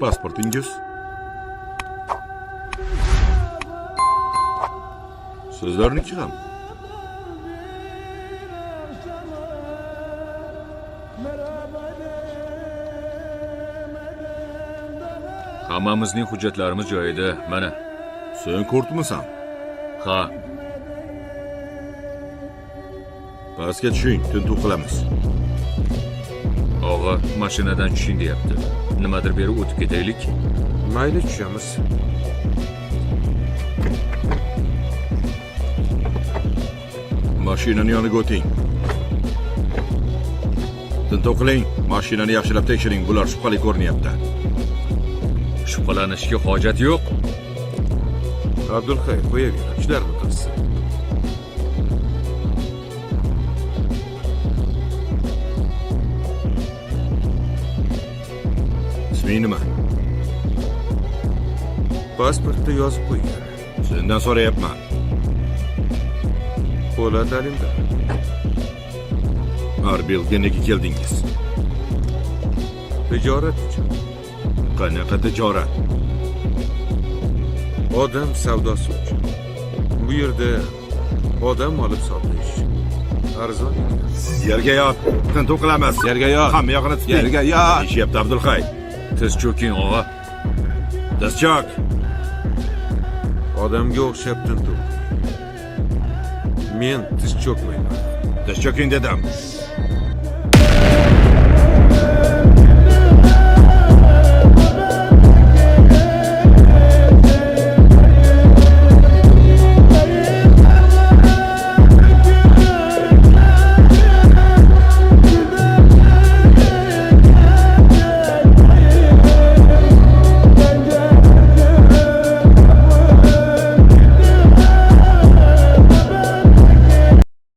Pasportingiz? Sizlarniki ham. Hammamizning hujjatlarimiz joyida, mana. Sen kurtmisan? Ha, Pastga tushing, tintuv qilamiz. og'a mashinadan tushing deyapti. Nimadir berib o'tib ketaylik. Mayli, tushamiz. Mashinani yoniga o'ting. Tintuv qiling, mashinani yaxshilab tekshiring, bular shubhali ko'rinyapti. Shubhalanishga hojat yo'q. Abdulhay, qo'yaver, ishlarni qilsin. Isming nima? Pasportda yozib qo'ygan. Sendan so'rayapman. Po'lat Alimdar. Arbilga nega keldingiz? Tijorat uchun. Qanaqa tijorat? Odam savdosi uchun. Bu yerda odam olib sotish arzon ekan. Yerga yot. Tintuv qilamiz. Yerga yot. Hamma yoqni tuting. Yerga yot. Deyishyapti Abdulhay. Tiz cho'king, og'a. Tiz cho'k. Odamga o'xshab tintuv. Men tiz cho'kmayman. Tiz cho'king dedim.